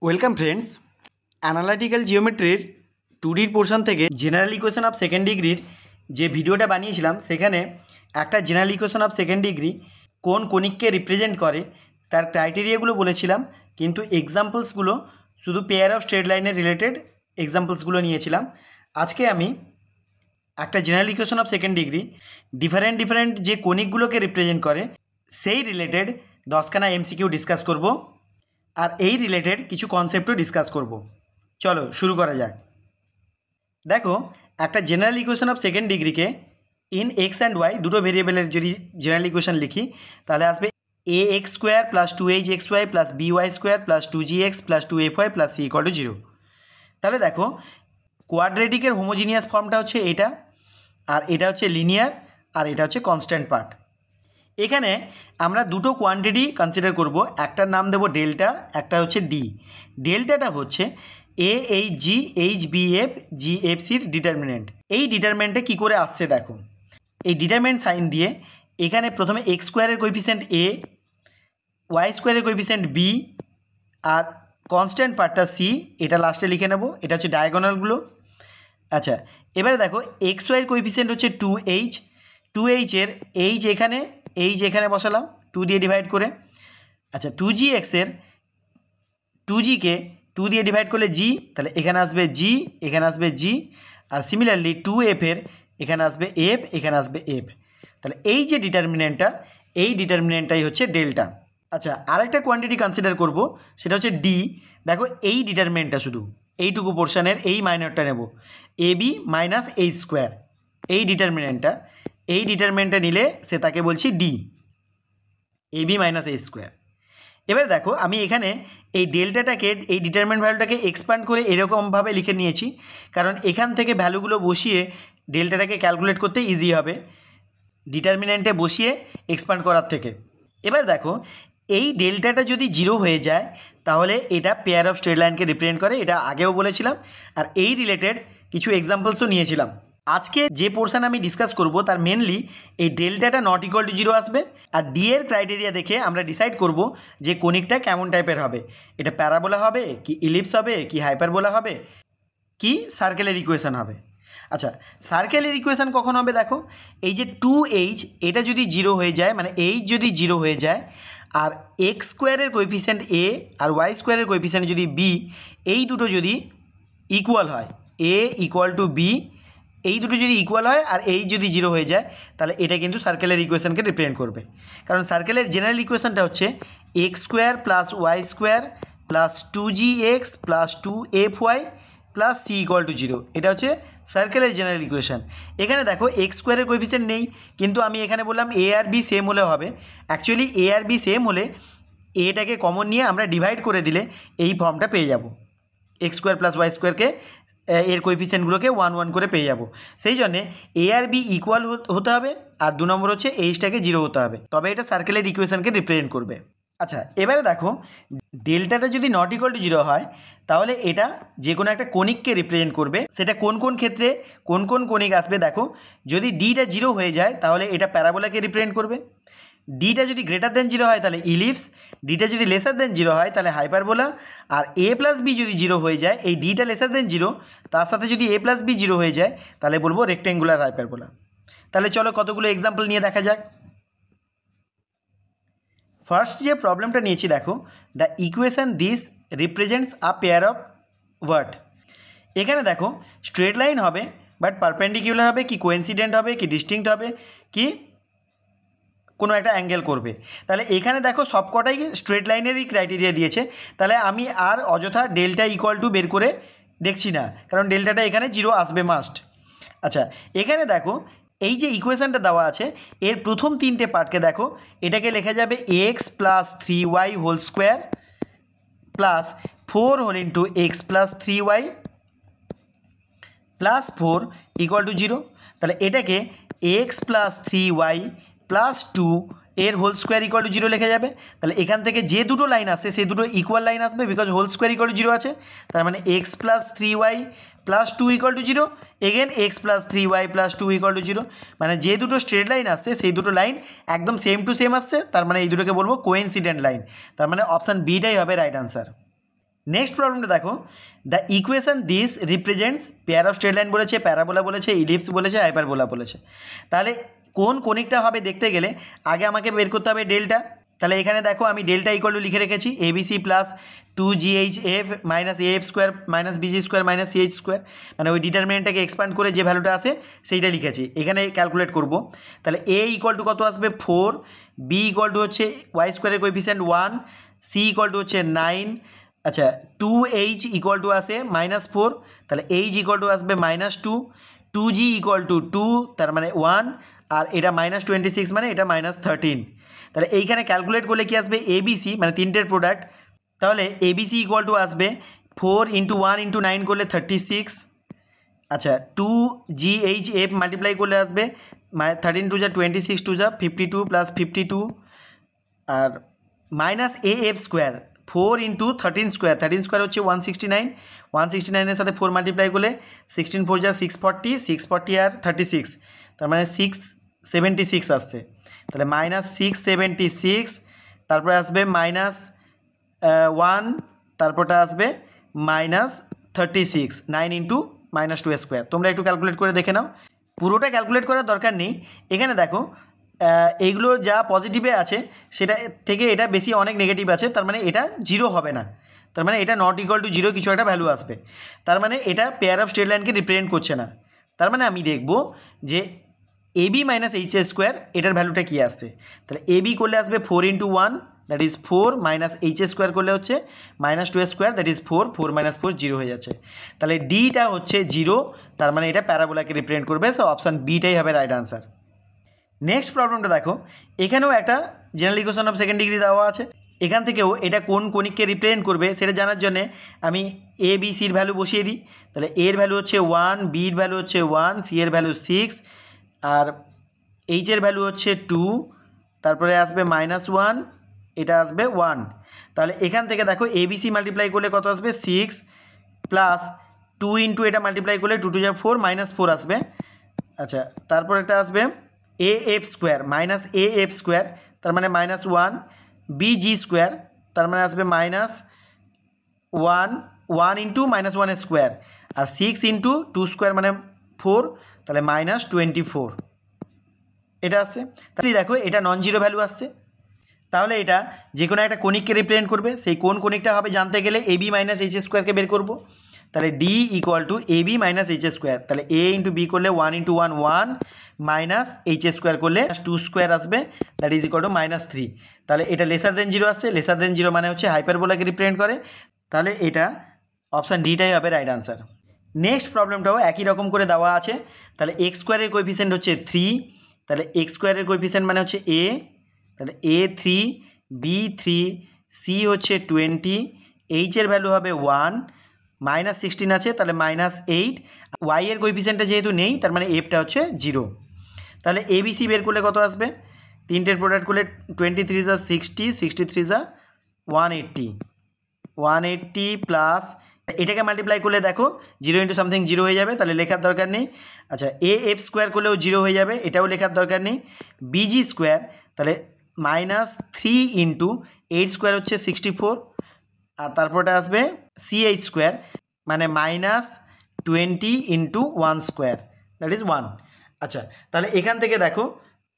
Welcome friends, analytical জিওমেট্রির 2Dর portion থেকে general equation of second ডিগ্রির যে ভিডিওটা বানিয়েছিলাম সেখানে একটা general equation of second degree কোন কনিককে রিপ্রেজেন্ট করে তার ক্রাইটেরিয়াগুলো বলেছিলাম, কিন্তু এক্সাম্পলসগুলো শুধু পেয়ার অফ স্ট্রেট লাইনের রিলেটেড এক্সাম্পলসগুলো নিয়েছিলাম। আজকে আমি একটা general equation of second degree different যে কনিকগুলোকে রিপ্রেজেন্ট করে সেই রিলেটেড 10খানা এমসিকিউ ডিসকাস করব আর এই রিলেটেড কিছু কনসেপ্টও ডিসকাস করব। চলো শুরু করা যাক। দেখো, একটা জেনারেল ইকুয়েশন অফ সেকেন্ড ডিগ্রিকে ইন এক্স অ্যান্ড ওয়াই দুটো ভেরিয়েবলের যদি জেনারেল ইকুয়েশন লিখি তাহলে আসবে a x square plus 2h xy plus b y square plus 2gx plus 2fy plus c = 0। তাহলে দেখো, কোয়াড্রেটিকের হোমোজিনিয়াস ফর্মটা হচ্ছে এটা, আর এটা হচ্ছে লিনিয়ার, আর এটা হচ্ছে কনস্ট্যান্ট পার্ট। এখানে আমরা দুটো কোয়ান্টিটি কনসিডার করব, একটার নাম দেবো ডেল্টা, একটা হচ্ছে ডি। ডেল্টাটা হচ্ছে AHG HBF ডিটারমিনেন্ট। এই ডিটারমিনেন্টে কী করে আসছে দেখো, এই ডিটারমিনেন্ট সাইন দিয়ে এখানে প্রথমে এক্স স্কোয়ারের কোএফিসিয়েন্ট এ, ওয়াই স্কোয়ারের কোএফিসিয়েন্ট বি, আর কনস্ট্যান্ট পার্টটা সি, এটা লাস্টে লিখে নেব। এটা হচ্ছে ডায়াগোনালগুলো। আচ্ছা, এবারে দেখো এক্স ওয়াইয়ের কোএফিসিয়েন্ট হচ্ছে 2h, 2h-এর এইচ এখানে বসালাম 2 দিয়ে ডিভাইড করে। আচ্ছা, 2gx-এর 2g-কে 2 দিয়ে ডিভাইড করলে g, তাহলে এখানে আসবে g, এখানে আসবে g, আর সিমিলারলি 2f-এর এখানে আসবে f, এখানে আসবে f। তাহলে এই যে ডিটারমিনেন্টটা, এই ডিটারমিনেন্টটাই হচ্ছে ডেল্টা। আচ্ছা, আরেকটা কোয়ান্টিটি কনসিডার করব, সেটা হচ্ছে ডি। দেখো, এই ডিটারমিনেন্টটা শুধু এইটুকু পোর্শনের এই মাইনরটা নেব, ab মাইনাস এইচ স্কোয়ার। এই ডিটারমিনেন্টটা নিলে সে তাকে বলছি D, ab minus h square. এবার দেখো, আমি এখানে এই ডেল্টাটাকে, এই ডিটারমিনেন্ট ভ্যালুটাকে এক্সপ্যান্ড করে এরকমভাবে লিখে নিয়েছি, কারণ এখান থেকে ভ্যালুগুলো বসিয়ে ডেল্টাটাকে ক্যালকুলেট করতে ইজি হবে ডিটারমিনেন্টে বসিয়ে এক্সপ্যান্ড করার থেকে। এবার দেখো, এই ডেল্টাটা যদি 0 হয়ে যায় তাহলে এটা পেয়ার অফ স্ট্রেট লাইনকে রিপ্রেজেন্ট করে, এটা আগেও বলেছিলাম, আর এই রিলেটেড কিছু এক্সাম্পলসও নিয়েছিলাম। আজকে যে পোর্শন আমি ডিসকাস করব তার মেনলি এই ডেল্টাটা নট ইকুয়াল টু 0 আসবে, আর ডি এর ক্রাইটেরিয়া দেখে আমরা ডিসাইড করব যে কনিকটা কেমন টাইপের হবে। এটা প্যারাবোলা হবে, কি ইলিপস হবে, কি হাইপারবোলা হবে, কি সার্কেলের ইকুয়েশন হবে। আচ্ছা, সার্কেলের ইকুয়েশন কখন হবে দেখো, এই যে 2h এটা যদি 0 হয়ে যায়, মানে h যদি 0 হয়ে যায়, আর এক্স স্কোয়ারের কোএফিসিয়েন্ট এ আর ওয়াই স্কোয়ারের কোএফিসিয়েন্ট যদি বি, এই দুটো যদি ইকুয়াল হয়, এ ইকুয়াল টু বি, এই দুটো যদি ইকুয়াল হয় আর এই যদি 0 হয়ে যায়, তাহলে এটা কিন্তু সার্কেলের ইকুয়েশনকে রিপ্রেজেন্ট করবে। কারণ সার্কেলের জেনারেল ইকুয়েশনটা হচ্ছে x square plus y square plus 2gx plus 2fy plus c = 0। এটা হচ্ছে সার্কেলের জেনারেল ইকুয়েশন। এখানে দেখো এক্স স্কোয়ারের কোএফিসিয়েন্ট নেই, কিন্তু আমি এখানে বললাম এ আর বি সেম হলে হবে। অ্যাকচুয়ালি এ আর বি সেম হলে এটাকে কমন নিয়ে আমরা ডিভাইড করে দিলে এই ফর্মটা পেয়ে যাব। এক্স স্কোয়ার প্লাস ওয়াই স্কোয়ারকে এর কোএফিসিয়েন্টগুলোকে 1 1 করে পেয়ে যাব। সেই জন্যে এ আর বি ইকুয়াল হতে হবে, আর 2 নম্বর হচ্ছে এইচটাকে 0 হতে হবে, তবে এটা সার্কেলের ইকুয়েশনকে রিপ্রেজেন্ট করবে। আচ্ছা, এবারে দেখো, ডেল্টাটা যদি নট ইকুয়াল টু 0 হয় তাহলে এটা যে কোনো একটা কনিককে রিপ্রেজেন্ট করবে। সেটা কোন কোন ক্ষেত্রে কোন কোন কনিক আসবে দেখো, যদি ডিটা 0 হয়ে যায় তাহলে এটা প্যারাবোলাকে রিপ্রেজেন্ট করবে। ডিটা যদি গ্রেটার দেন 0 হয় তাহলে ইলিপস, ডিটা যদি লেসার দেন 0 হয় তাহলে হাইপারবোলা, আর এ প্লাস বি যদি 0 হয়ে যায়, এই ডিটা লেসার দেন 0 তার সাথে যদি এ প্লাস বি 0 হয়ে যায় তাহলে বলবো রেক্টেঙ্গুলার হাইপারবোলা। তাহলে চলো কতগুলো এক্সাম্পল নিয়ে দেখা যাক। ফার্স্ট যে প্রবলেমটা নিয়েছি দেখো, the equation this represents a pair of what. এখানে দেখো স্ট্রেট লাইন হবে, বাট পারপেন্ডিকুলার হবে, কি কোইন্সিডেন্ট হবে, কি ডিস্টিংক্ট হবে, কি কোনো একটা অ্যাঙ্গেল করবে। তাহলে এখানে দেখো সবকটাই স্ট্রেট লাইনেরই ক্রাইটেরিয়া দিয়েছে, তাহলে আমি আর অযথা ডেল্টা ইকুয়াল টু বের করে দেখছি না, কারণ ডেল্টাটা এখানে 0 আসবে মাস্ট। আচ্ছা, এখানে দেখো এই যে ইকুয়েশানটা দেওয়া আছে এর প্রথম 3টে পার্টকে দেখো, এটাকে লেখা যাবে x plus 3y whole square plus 4 whole into x plus 3y plus 4 equal to 0। তাহলে এটাকে এক্স প্লাস 3y প্লাস 2 এর হোল স্কোয়ার ইকুয়াল টু 0 লেখা যাবে। তাহলে এখান থেকে যে দুটো লাইন আসে সেই দুটো ইকুয়াল লাইন আসবে, because whole square equal to 0 আছে। তার মানে x plus 3y plus 2 equal to 0, again x plus 3y plus 2 equal to 0। মানে যে দুটো স্ট্রেট লাইন আসছে সেই দুটো লাইন একদম সেম টু সেম আসছে, তার মানে এই দুটোকে বলবো কোইন্সিডেন্ট লাইন। তার মানে অপশান বিটাই হবে রাইট আনসার। নেক্সট প্রবলেমটা দেখো, the equation this represents pair of straight line বলেছে, প্যারাবোলা বলেছে, ইলিপস বলেছে, হাইপারবোলা বলেছে। তাহলে কোন কোনিকটা হবে দেখতে গেলে আগে আমাকে বের করতে হবে ডেল্টা। তাহলে এখানে দেখো আমি ডেল্টা ইকুয়াল টু লিখে রেখেছি ABC plus 2GHF minus AF square minus BG square minus CH square, মানে ওই ডিটারমিনেন্টটাকে এক্সপ্যান্ড করে যে ভ্যালুটা আসে সেইটা লিখেছি, এখানে ক্যালকুলেট করব। তাহলে A ইকুয়াল টু কত আসবে 4, B ইকুয়াল টু হচ্ছে ওয়াই স্কোয়ারের কোএফিসিয়েন্ট 1, C ইকুয়াল টু হচ্ছে 9, আচ্ছা 2H ইকুয়াল টু আসে -4, তাহলে H ইকুয়াল টু আসবে -2, 2G ইকুয়াল টু 2 তার মানে 1, আর এটা -26 মানে এটা -13। তাহলে এইখানে ক্যালকুলেট করলে কি আসবে ABC মানে তিনটের প্রোডাক্ট, তাহলে ABC ইকুয়াল টু আসবে 4 × 1 × 9 করলে 36, আচ্ছা 2GHF মাল্টিপ্লাই করলে আসবে 13 2 26 2 52 প্লাস 52, আর minus AF square 4 × 13 square, 13 square হচ্ছে 169, 169-এর সাথে 4 মাল্টিপ্লাই করলে 16 4 640, 640 আর 36 তার মানে 676 আসছে। তাহলে -676, তারপরে আসবে -1, তারপরটা আসবে -36, 9 × -2 স্কোয়ার। তোমরা একটু ক্যালকুলেট করে দেখে নাও, পুরোটা ক্যালকুলেট করার দরকার নেই। এখানে দেখো এইগুলো যা পজিটিভে আছে সেটা থেকে এটা বেশি অনেক নেগেটিভ আছে, তার মানে এটা 0 হবে না, তার মানে এটা নট ইকুয়াল টু 0 কিছু একটা ভ্যালু আসবে, তার মানে এটা পেয়ার অফ স্ট্রেট লাইনকে রিপ্রেজেন্ট করছে না। তার মানে আমি দেখব যে AB মাইনাস এইচ স্কোয়ার এটার ভ্যালুটা কী আসছে। তাহলে AB করলে আসবে 4 × 1 that is 4, minus h square করলে হচ্ছে -2 স্কোয়ার দ্যাট ইজ 4, 4 - 4 0 হয়ে যাচ্ছে। তাহলে ডিটা হচ্ছে 0, তার মানে এটা প্যারাবোলাকে রিপ্রেজেন্ট করবে, সো অপশান বিটাই হবে রাইট আনসার। নেক্সট প্রবলেমটা দেখো, এখানেও একটা general equation of second degree দেওয়া আছে, এখান থেকেও এটা কোন কনিককে রিপ্রেজেন্ট করবে সেটা জানার জন্য আমি ABCর ভ্যালু বসিয়ে দিই। তাহলে A এর ভ্যালু হচ্ছে 1, B এর ভ্যালু হচ্ছে 1, C এর ভ্যালু 6, আর H এর ভ্যালু হচ্ছে 2, তারপরে আসবে -1, এটা আসবে 1। তাহলে এখান থেকে দেখো ABC মাল্টিপ্লাই করলে কত আসবে 6 প্লাস 2 × এটা মাল্টিপ্লাই করলে 2 2 4 -4 আসবে, আচ্ছা তারপর এটা আসবে AF square minus AF square তার মানে -1, BG স্কোয়ার তার মানে আসবে -1, 1 × -1 স্কোয়ার, আর 6 × 2 স্কোয়ার মানে 4, তাহলে -24 এটা আসছে। তাহলে দেখো এটা নন জিরো ভ্যালু আসছে, তাহলে এটা যে কোনো একটা কনিককে রিপ্রেজেন্ট করবে, সেই কোন কনিকটা হবে জানতে গেলে AB মাইনাস এইচ স্কোয়ারকে বের করব। তাহলে D equal to AB minus h square, তাহলে A × B করলে 1 × 1 1 মাইনাস এইচ স্কোয়ার করলে 2 স্কোয়ার আসবে দ্যাট ইজ ইকুয়াল টু -3। তাহলে এটা লেসার দেন 0 আসছে, লেসার দেন 0 মানে হচ্ছে হাইপারবোলাকে রিপ্রেজেন্ট করে, তাহলে এটা অপশান ডিটাই হবে রাইট আনসার। নেক্সট প্রবলেমটাও একই রকম করে দেওয়া আছে। তাহলে এক্স স্কোয়ারের কোএফিসিয়েন্ট হচ্ছে 3, তাহলে এক্স স্কোয়ারের কোএফিসিয়েন্ট মানে হচ্ছে A, তাহলে A 3, B 3, C হচ্ছে 20, H এর ভ্যালু হবে 1, -16 আছে তাহলে -8, Y এর কোএফিসিয়েন্টটা যেহেতু নেই তার মানে Fটা হচ্ছে 0। তাহলে ABC বের করলে কত আসবে, তিনটের প্রোডাক্ট করলে 23 × 60, 63 × 180, 180 প্লাস এটাকে মাল্টিপ্লাই করলে দেখো 0 × সামথিং 0 হয়ে যাবে, তাহলে লেখার দরকার নেই। আচ্ছা AF স্কোয়ার করলেও 0 হয়ে যাবে, এটাও লেখার দরকার নেই। BG স্কোয়ার তাহলে -3 × 8 স্কোয়ার হচ্ছে 64, আর তারপরটা আসবে CH স্কোয়ার মানে -20 × 1 স্কোয়ার দ্যাট ইজ 1। আচ্ছা তাহলে এখান থেকে দেখো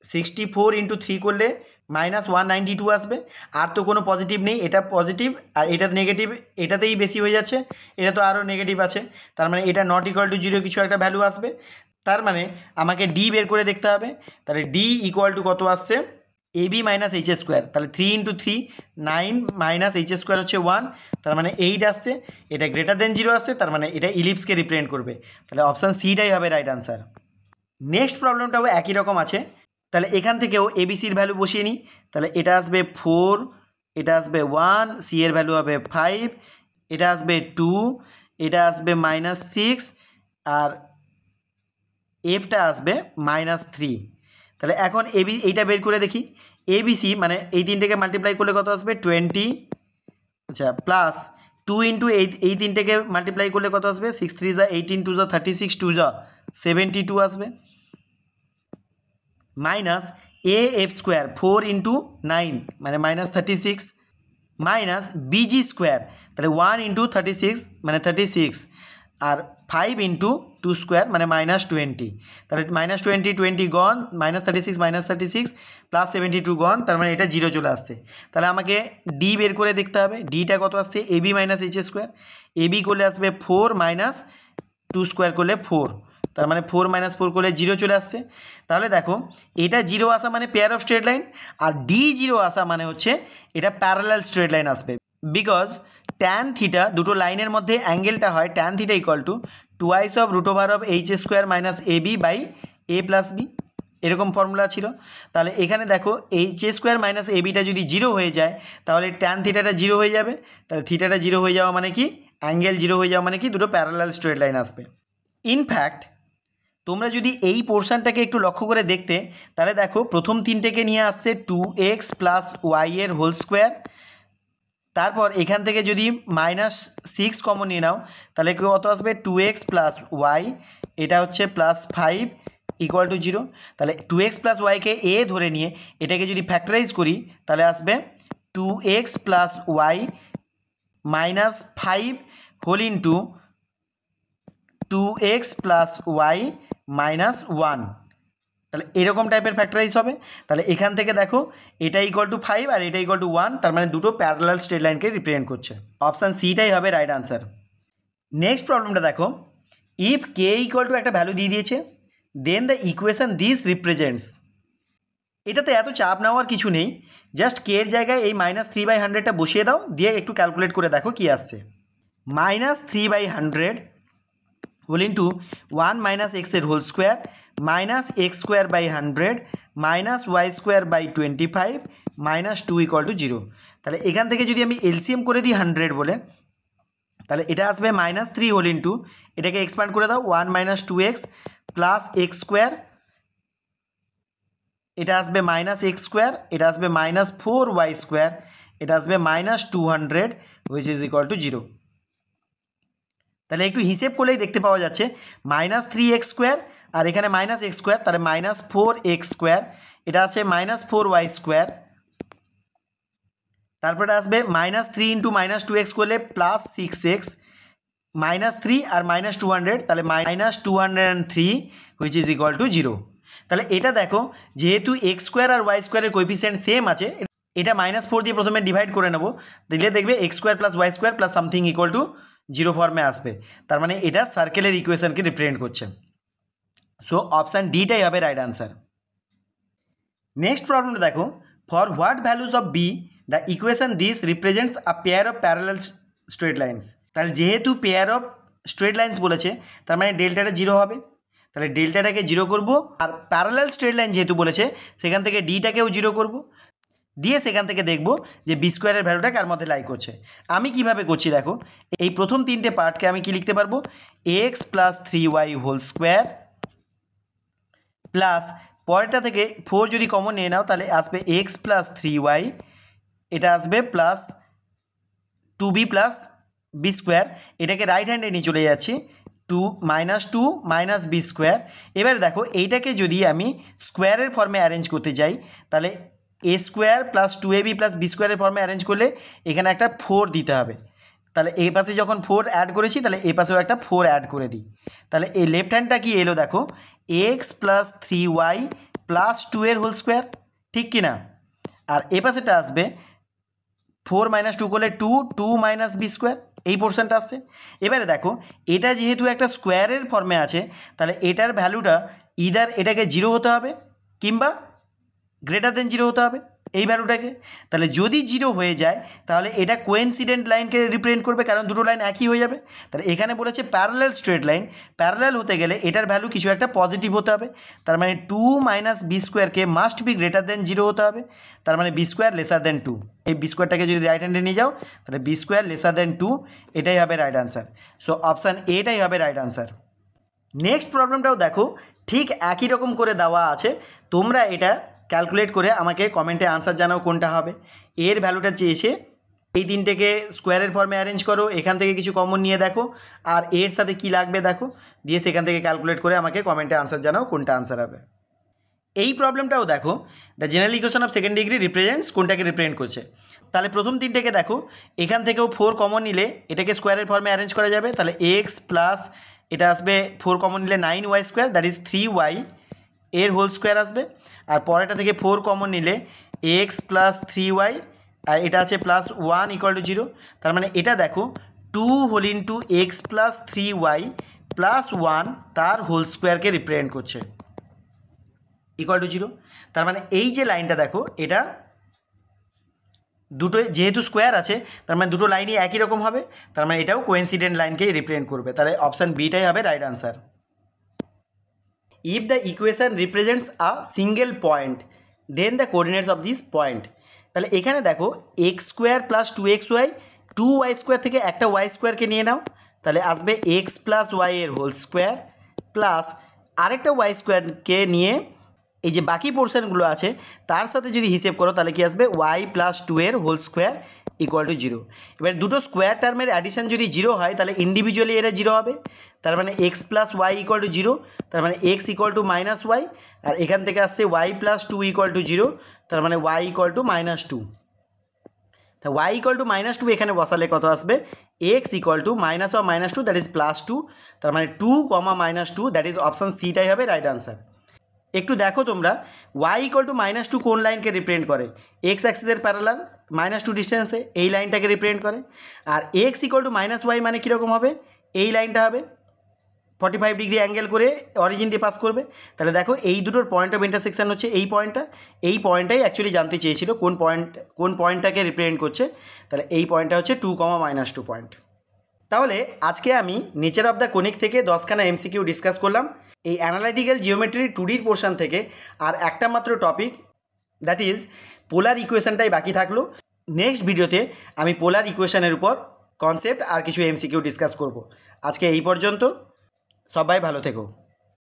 64 × 3 করলে -192 আসবে, আর তো কোনো পজিটিভ নেই, এটা পজিটিভ আর এটা নেগেটিভ, এটাতেই বেশি হয়ে যাচ্ছে, এটা তো আরও নেগেটিভ আছে, তার মানে এটা নট ইকুয়াল টু 0 কিছু একটা ভ্যালু আসবে, তার মানে আমাকে D বের করে দেখতে হবে। তাহলে D ইকুয়াল টু কত আসছে AB মাইনাস এইচ স্কোয়ার, তাহলে 3 × 3 9 মাইনাস এইচ স্কোয়ার হচ্ছে 1, তার মানে 8 আসছে, এটা গ্রেটার দেন 0 আসছে, তার মানে এটা ইলিপসকে রিপ্রেজেন্ট করবে, তাহলে অপশান সিটাই হবে রাইট আনসার। নেক্সট প্রবলেমটাও একই রকম আছে, তাহলে এখান থেকেও ABCর ভ্যালু বসিয়ে নিই। তাহলে এটা আসবে 4, এটা আসবে 1, C এর ভ্যালু হবে 5, এটা আসবে 2, এটা আসবে -6, আর Fটা আসবে -3। তাহলে এখন এইটা বের করে দেখি, ABC মানে এই তিনটেকে মাল্টিপ্লাই করলে কত আসবে 20, আচ্ছা প্লাস 2 × এই তিনটেকে মাল্টিপ্লাই করলে কত আসবে 6 3 18 2 36 2 72 আসবে, মাইনাস AF স্কোয়ার 4 × 9 মানে -36, মাইনাস বিজি স্কোয়ার, তাহলে 1 ইন্টু 36 মানে 36, আর 5 ইন্টু 2 স্কোয়ার মানে -20, তাহলে -20 20 গন, -36 প্লাস 72 গন, তার মানে এটা 0 চলে আসছে। তাহলে আমাকে ডি বের করে দেখতে হবে, ডিটা কত আসছে, ab minus h square, ab করলে আসবে 4 মাইনাস 2 স্কোয়ার করলে 4, তার মানে 4 মাইনাস 4 করলে 0 চলে আসছে। তাহলে দেখো এটা 0 আসা মানে পেয়ার অফ স্ট্রেট লাইন, আর ডি 0 আসা মানে হচ্ছে এটা প্যারালাল স্ট্রেট লাইন আসবে, বিকজ ট্যান থিটা দুটো লাইনের মধ্যে অ্যাঙ্গেলটা হয় tan theta equal to twice of root over of h square minus a b by a plus b, এরকম ফর্মুলা ছিল। তাহলে এখানে দেখো এইচ স্কোয়ার মাইনাস এ বিটা যদি 0 হয়ে যায় তাহলে ট্যান থিটাটা 0 হয়ে যাবে, তাহলে থিটাটা 0 হয়ে যাওয়া মানে কি, অ্যাঙ্গেল 0 হয়ে যাওয়া মানে কি, দুটো প্যারালাল স্ট্রেট লাইন আসবে। ইনফ্যাক্ট তোমরা যদি এই পোর্শনটাকে একটু লক্ষ্য করে দেখতে, তাহলে দেখো প্রথম তিনটেকে নিয়ে আসছে 2x প্লাস ওয়াই এর হোল স্কোয়ার, তারপর এখান থেকে যদি -6 কমন নিয়ে নাও তাহলে কত আসবে, 2x প্লাস ওয়াই, এটা হচ্ছে +5 ইকুয়াল টু 0, তাহলে 2x প্লাস ওয়াইকে এ ধরে নিয়ে এটাকে যদি ফ্যাক্টরাইজ করি তাহলে আসবে 2x plus y -5 whole into 2x plus y -1, তাহলে এরকম টাইপের ফ্যাক্টরাইজ হবে। তাহলে এখান থেকে দেখো এটা ইকুয়াল টু 5 আর এটা ইকুয়াল টু 1, তার মানে দুটো প্যারালাল স্ট্রেট লাইনকে রিপ্রেজেন্ট করছে। অপশান সিটাই হবে রাইট আনসার। নেক্সট প্রবলেমটা দেখো, ইফ কে ইকুয়াল টু একটা ভ্যালু দিয়ে দিয়েছে, দেন দ্য ইকুয়েশন দিস রিপ্রেজেন্টস। এটাতে এত চাপ নেওয়ার কিছু নেই, জাস্ট কে এর জায়গায় এই -3/100টা বসিয়ে দাও, দিয়ে একটু ক্যালকুলেট করে দেখো কি আসছে। -3/100 হোল ইন্টু 1 মাইনাস এক্সের whole square minus x square by 100 minus y square by 25 -2 equal to 0। তাহলে এখান থেকে যদি আমি এলসিএম করে দিই 100 বলে, তাহলে এটা আসবে -3 হোল ইন্টু, এটাকে এক্সপ্যান্ড করে দাও 1 minus 2x plus x square, এটা আসবে -x স্কোয়ার, এটা আসবে -4y স্কোয়ার, এটা আসবে -200 হুইচ ইজ ইকুয়াল টু 0। তাহলে একটু হিসেব করলেই দেখতে পাওয়া যাচ্ছে -3x স্কোয়ার আর এখানে -x স্কোয়ার, তাহলে -4x স্কোয়ার, এটা আছে -4y স্কোয়ার, তারপরে আসবে -3 ইন্টু -2x করলে +6x, -3 আর -200, তাহলে -203 হুইচ ইজ ইকুয়াল টু 0। তাহলে এটা দেখো যেহেতু x স্কোয়ার আর y স্কোয়ারের কোএফিসিয়েন্ট সেম আছে, এটা -4 দিয়ে প্রথমে ডিভাইড করে নেব, দিলে দেখবে x square plus y square plus something equal to 0 ফর্মে আসবে, তার মানে এটা সার্কেলের ইকুয়েশনকে রিপ্রেজেন্ট করছে। সো অপশান ডিটাই হবে রাইট আনসার। নেক্সট প্রবলেমটা দেখো, for what values of b the equation this represents a pair of parallel straight lines. তাহলে যেহেতু পেয়ার অফ স্ট্রেট লাইন্স বলেছে তার মানে ডেল্টাটা 0 হবে, তাহলে ডেল্টাটাকে 0 করব, আর প্যারালাল স্ট্রেট লাইন যেহেতু বলেছে সেখান থেকে ডিটাকেও 0 করব, দিয়ে সেখান থেকে দেখব যে বি স্কোয়ারের ভ্যালুটা কার মধ্যে লাই করছে। আমি কিভাবে করছি দেখো, এই প্রথম তিনটে পার্টকে আমি কি লিখতে পারবো, x plus 3y whole square plus পরেরটা থেকে 4 যদি কমন নিয়ে নাও তাহলে আসবে এক্স প্লাস 3y, এটা আসবে plus 2b plus b square, এটাকে রাইট হ্যান্ডে নিয়ে চলে যাচ্ছি, 2 মাইনাস বি স্কোয়ার। এবার দেখো এইটাকে যদি আমি স্কোয়ারের ফর্মে অ্যারেঞ্জ করতে যাই তাহলে a square plus 2ab plus b স্কোয়ারের ফর্মে অ্যারেঞ্জ করলে এখানে একটা 4 দিতে হবে, তাহলে এই পাশে যখন 4 অ্যাড করেছি তাহলে এই পাশেও একটা 4 অ্যাড করে দিই, তাহলে এই লেফট হ্যান্ডটা কি এলো দেখো, এক্স প্লাস 3y প্লাস 2 এর হোল স্কোয়ার, ঠিক কি না, আর এ পাশেটা আসবে 4 মাইনাস 2 করলে 2 মাইনাস বি স্কোয়ার, এই পোর্শনটা আসছে। এবারে দেখো এটা যেহেতু একটা স্কোয়ারের ফর্মে আছে তাহলে এটার ভ্যালুটা ইদার এটাকে 0 হতে হবে কিংবা গ্রেটার দেন 0 হতে হবে এই ভ্যালুটাকে, তাহলে যদি 0 হয়ে যায় তাহলে এটা কোইন্সিডেন্ট লাইনকে রিপ্রেজেন্ট করবে, কারণ দুটো লাইন একই হয়ে যাবে। তাহলে এখানে বলেছে প্যারালাল স্ট্রেট লাইন, প্যারালাল হতে গেলে এটার ভ্যালু কিছু একটা পজিটিভ হতে হবে, তার মানে 2 মাইনাস বি স্কোয়ারকে মাস্ট বি গ্রেটার দেন 0 হতে হবে, তার মানে বি স্কোয়ার লেসার দেন 2, এই বি স্কোয়ারটাকে যদি রাইট হ্যান্ডে নিয়ে যাও তাহলে বি স্কোয়ার লেসার দেন 2, এটাই হবে রাইট আনসার। সো অপশান এটাই হবে রাইট আনসার। নেক্সট প্রবলেমটাও দেখো ঠিক একই রকম করে দেওয়া আছে, তোমরা এটা ক্যালকুলেট করে আমাকে কমেন্টে আনসার জানাও কোনটা হবে। এর ভ্যালুটা চেয়েছে, এই তিনটেকে স্কোয়ারের ফর্মে অ্যারেঞ্জ করো, এখান থেকে কিছু কমন নিয়ে দেখো আর এর সাথে কি লাগবে দেখো, দিয়ে সেখান থেকে ক্যালকুলেট করে আমাকে কমেন্টে আনসার জানাও কোনটা আনসার হবে। এই প্রবলেমটাও দেখো, the general equation of second degree represents কোনটাকে রিপ্রেজেন্ট করছে, তাহলে প্রথম তিনটেকে দেখো, এখান থেকেও 4 কমন নিলে এটাকে স্কোয়ারের ফর্মে অ্যারেঞ্জ করা যাবে। তাহলে এক্স প্লাস এটা আসবে 4 কমন নিলে 9y square, that is 3y এর হোল স্কোয়ার আসবে। আর পরেরটা থেকে 4 কমন নিলে এক্স প্লাস 3y, আর এটা আছে প্লাস 1 ইকুয়াল টু 0। তার মানে এটা দেখো 2 whole into x plus 3y plus 1 তার হোল স্কোয়ারকে রিপ্রেজেন্ট করছে ইকুয়াল টু 0। তার মানে এই যে লাইনটা দেখো, এটা দুটো যেহেতু স্কোয়ার আছে, তার মানে দুটো লাইনই একই রকম হবে, তার মানে এটাও কোইন্সিডেন্ট লাইনকেই রিপ্রেজেন্ট করবে। তাহলে অপশান বিটাই হবে right answer. If the equation represents a single point then the coordinates of this point. তাহলে এখানে দেখো x square plus 2xy, 2y square থেকে একটা ওয়াই স্কোয়ারকে নিয়ে নাও, তাহলে আসবে এক্স প্লাস ওয়াই এর হোল স্কোয়ার প্লাস আরেকটা ওয়াই স্কোয়ারকে নিয়ে এই যে বাকি পোর্শনগুলো আছে তার সাথে যদি হিসেব করো তাহলে কি আসবে ওয়াই প্লাস 2 এর হোল স্কোয়ার ইকুয়াল টু 0। এবার দুটো স্কোয়ার টার্মের অ্যাডিশন যদি 0 হয় তাহলে ইন্ডিভিজুয়ালি এরা 0 হবে। তার মানে x plus y equal to 0, তার মানে x equal to minus y, আর এখান থেকে আসছে ওয়াই প্লাস 2 ইকুয়াল টু 0, তার মানে ওয়াই ইকুয়াল টু মাইনাস 2। তা ওয়াই ইকুয়াল টু মাইনাস 2 এখানে বসালে কত আসবে, x equal to minus of minus 2 that is plus 2, তার মানে 2 comma minus 2 that is option সিটাই হবে রাইট আনসার। একটু দেখো তোমরা, ওয়াই ইকুয়াল টু মাইনাস 2 কোন লাইনকে রিপ্রেজেন্ট করে, এক্স অ্যাক্সিসের প্যারালাল মাইনাস 2 ডিস্টেন্সে এই লাইনটাকে রিপ্রেজেন্ট করে। আর x equal to minus y মানে কীরকম হবে, এই লাইনটা হবে 45 ডিগ্রি অ্যাঙ্গেল করে অরিজিন দিয়ে পাস করবে। তাহলে দেখো এই দুটোর পয়েন্ট অফ ইন্টারসেকশন হচ্ছে এই পয়েন্টটা, এই পয়েন্টটাই অ্যাকচুয়ালি জানতে চেয়েছিল কোন পয়েন্টটাকে রিপ্রেজেন্ট করছে। তাহলে এই পয়েন্টটা হচ্ছে 2, মাইনাস 2 পয়েন্ট। তাহলে আজকে আমি নেচার অফ দ্য কোনিক থেকে 10খানা এমসিকিউ ডিসকাস করলাম, এই অ্যানালাইটিক্যাল জিওমেট্রি 2Dর পোর্শন থেকে। আর একটা মাত্র টপিক, দ্যাট ইজ পোলার ইকুয়েশনটাই বাকি থাকলো। নেক্সট ভিডিওতে আমি পোলার ইকুয়েশনের উপর কনসেপ্ট আর কিছু এমসিকিউ ডিসকাস করব। আজকে এই পর্যন্ত, সবাই ভালো থেকো।